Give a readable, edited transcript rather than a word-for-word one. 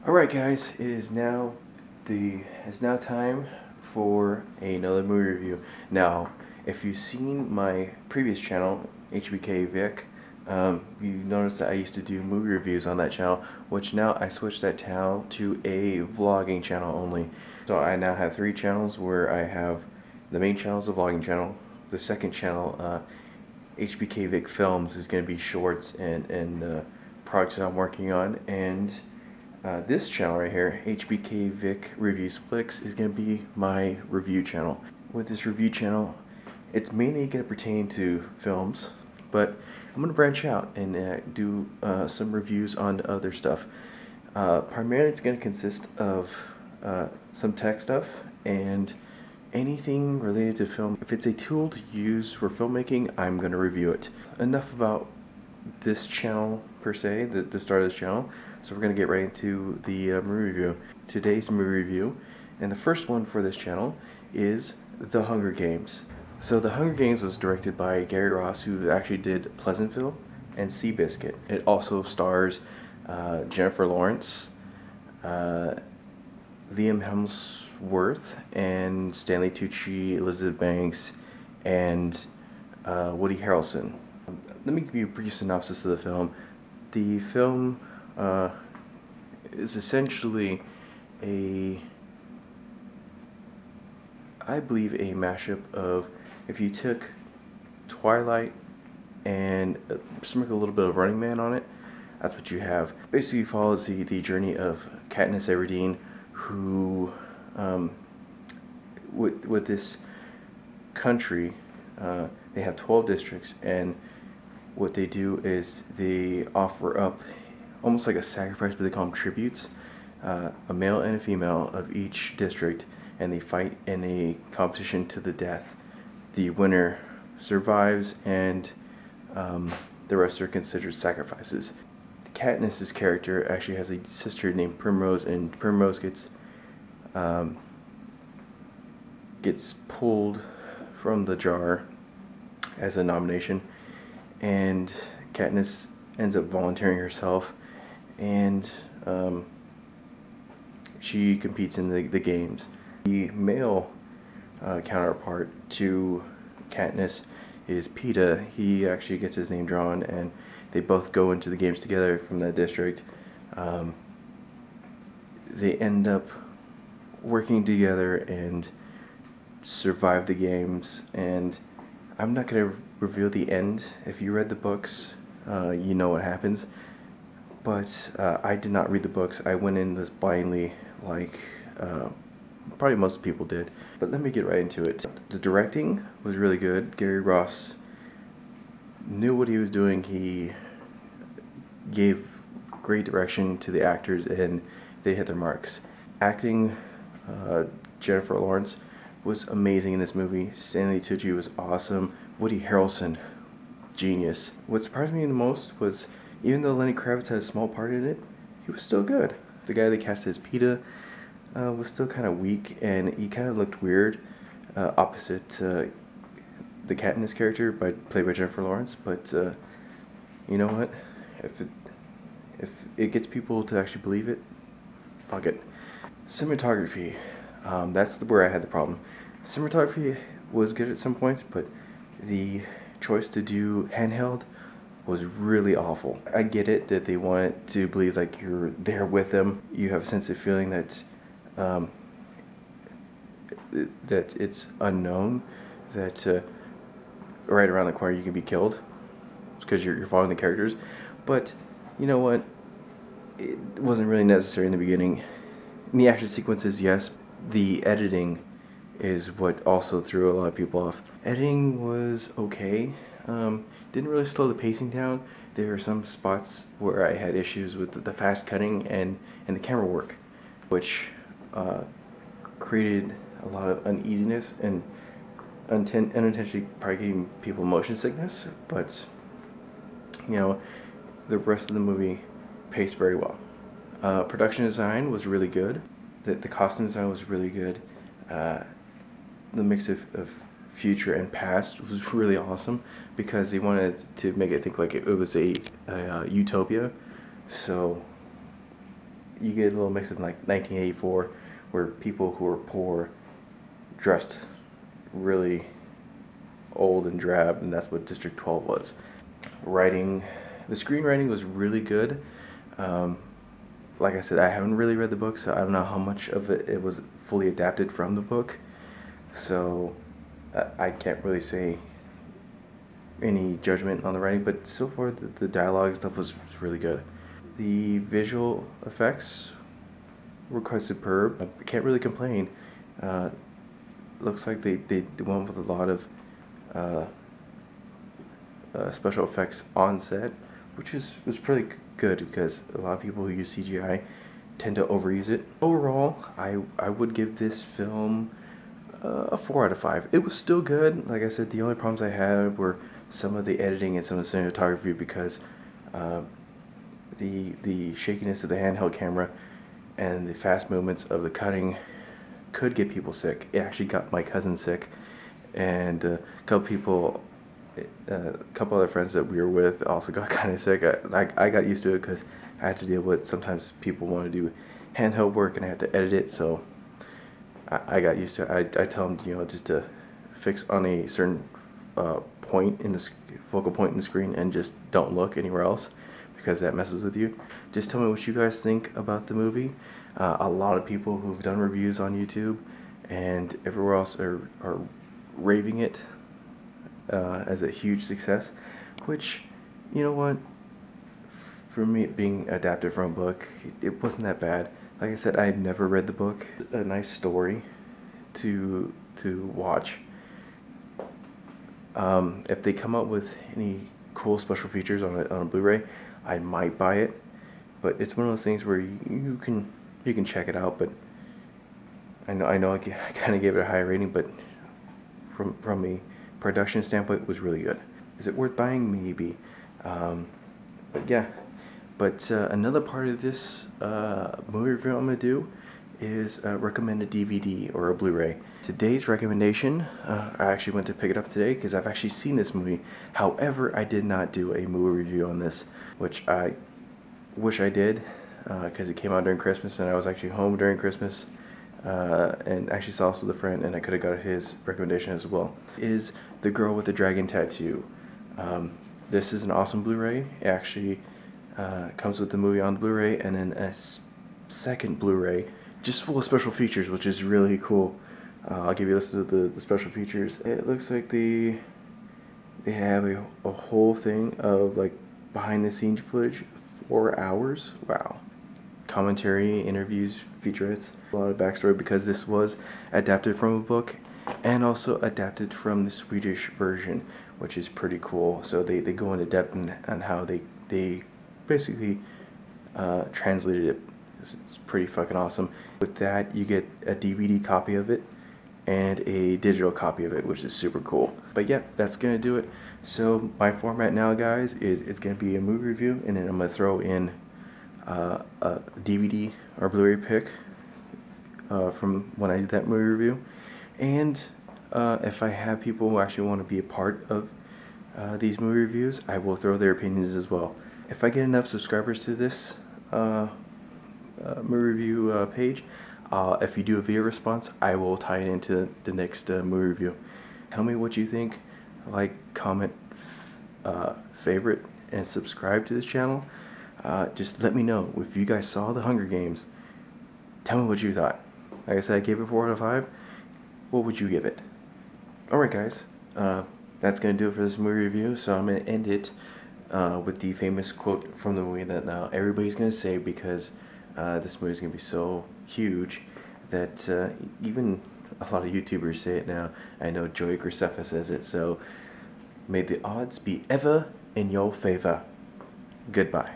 Alright guys, it's now time for another movie review. Now, if you've seen my previous channel, HBK Vic, you noticed that I used to do movie reviews on that channel, which now I switched that channel to a vlogging channel only. So I now have three channels where I have the main channel is the vlogging channel, the second channel, HBK Vic Films, is going to be shorts and projects I'm working on, and this channel right here, HBK Vic Reviews Flicks, is going to be my review channel. With this review channel, it's mainly going to pertain to films, but I'm going to branch out and do some reviews on other stuff. Primarily it's going to consist of some tech stuff and anything related to film. If it's a tool to use for filmmaking, I'm going to review it. Enough about this channel per se, the start of this channel. So we're going to get right into the movie review. Today's movie review, and the first one for this channel, is The Hunger Games. So The Hunger Games was directed by Gary Ross, who actually did Pleasantville and Seabiscuit. It also stars Jennifer Lawrence, Liam Hemsworth, and Stanley Tucci, Elizabeth Banks, and Woody Harrelson. Let me give you a brief synopsis of the film. The film is essentially I believe a mashup of, if you took Twilight and sprinkle a little bit of Running Man on it, that's what you have. Basically follows the journey of Katniss Everdeen, who with this country, they have 12 districts, and what they do is they offer up almost like a sacrifice, but they call them tributes, a male and a female of each district, and they fight in a competition to the death. The winner survives, and the rest are considered sacrifices. Katniss's character actually has a sister named Primrose, and Primrose gets pulled from the jar as a nomination, and Katniss ends up volunteering herself, and she competes in the games. The male counterpart to Katniss is Peeta. He actually gets his name drawn, and they both go into the games together from that district. They end up working together and survive the games, and I'm not going to reveal the end. If you read the books, you know what happens, but I did not read the books. I went in this blindly, like probably most people did. But let me get right into it. The directing was really good. Gary Ross knew what he was doing. He gave great direction to the actors, and they hit their marks. Acting, Jennifer Lawrence was amazing in this movie. Stanley Tucci was awesome. Woody Harrelson, genius. What surprised me the most was, even though Lenny Kravitz had a small part in it, he was still good. The guy they cast as Peeta was still kind of weak, and he kind of looked weird, opposite the Katniss character played by Jennifer Lawrence. But you know what? If it gets people to actually believe it, fuck it. Cinematography, that's where I had the problem. Cinematography was good at some points, but the choice to do handheld was really awful. I get it that they want to believe like you're there with them. You have a sense of feeling that that it's unknown, that right around the corner you can be killed because you're following the characters. But you know what? It wasn't really necessary in the beginning. In the action sequences, yes. The editing is what also threw a lot of people off. Editing was okay. Didn't really slow the pacing down. There are some spots where I had issues with the fast cutting and the camera work, which created a lot of uneasiness and unintentionally probably giving people motion sickness. But you know, the rest of the movie paced very well. Production design was really good. The costume design was really good. The mix of future and past was really awesome, because they wanted to make it think like it was a utopia. So you get a little mix of like 1984, where people who are poor dressed really old and drab, and that's what District 12 was. Writing, the screenwriting was really good. Like I said, I haven't really read the book, so I don't know how much of it was fully adapted from the book. So I can't really say any judgment on the writing, but so far the dialogue stuff was really good. The visual effects were quite superb. I can't really complain. Looks like they went with a lot of special effects on set, which was pretty good because a lot of people who use CGI tend to overuse it. Overall, I would give this film a 4 out of 5. It was still good. Like I said, the only problems I had were some of the editing and some of the cinematography, because the shakiness of the handheld camera and the fast movements of the cutting could get people sick. It actually got my cousin sick, and a couple other friends that we were with also got kind of sick. I got used to it because I had to deal with, sometimes people want to do handheld work and I had to edit it, so I got used to it. I tell them, you know, just to fix on a certain point in the focal point in the screen and just don't look anywhere else, because that messes with you. Just tell me what you guys think about the movie. A lot of people who've done reviews on YouTube and everywhere else are raving it as a huge success, which, you know what, for me, it being adapted from a book, it wasn't that bad. Like I said, I had never read the book. A nice story to watch. If they come up with any cool special features on a Blu-ray, I might buy it. But it's one of those things where you can check it out. But I know I kind of gave it a high rating, but from a production standpoint, it was really good. Is it worth buying? Maybe. But yeah. But another part of this movie review I'm going to do is recommend a DVD or a Blu-ray. Today's recommendation, I actually went to pick it up today because I've actually seen this movie. However, I did not do a movie review on this, which I wish I did, because it came out during Christmas and I was actually home during Christmas, and actually saw this with a friend, and I could have got his recommendation as well. Is The Girl with the Dragon Tattoo. This is an awesome Blu-ray. It actually comes with the movie on Blu-ray, and then a second Blu-ray just full of special features, which is really cool. I'll give you a list of the special features. It looks like they have a whole thing of like behind the scenes footage, 4 hours. Wow. Commentary, interviews, featurettes, a lot of backstory, because this was adapted from a book and also adapted from the Swedish version, which is pretty cool. So they go into depth on how they basically translated it. It's pretty fucking awesome. With that, you get a DVD copy of it and a digital copy of it, which is super cool. But yeah, that's gonna do it. So my format now, guys, is it's gonna be a movie review, and then I'm gonna throw in a DVD or Blu-ray pick from when I did that movie review. And if I have people who actually want to be a part of these movie reviews, I will throw their opinions as well. If I get enough subscribers to this movie review page, if you do a video response, I will tie it into the next movie review. Tell me what you think. Like, comment, favorite, and subscribe to this channel. Just let me know if you guys saw the Hunger Games. Tell me what you thought. Like I said, I gave it 4 out of 5. What would you give it? Alright guys, that's going to do it for this movie review. So I'm going to end it with the famous quote from the movie that now everybody's going to say, because this movie is going to be so huge that even a lot of YouTubers say it now. I know Joey Graceffa says it. So may the odds be ever in your favor. Goodbye.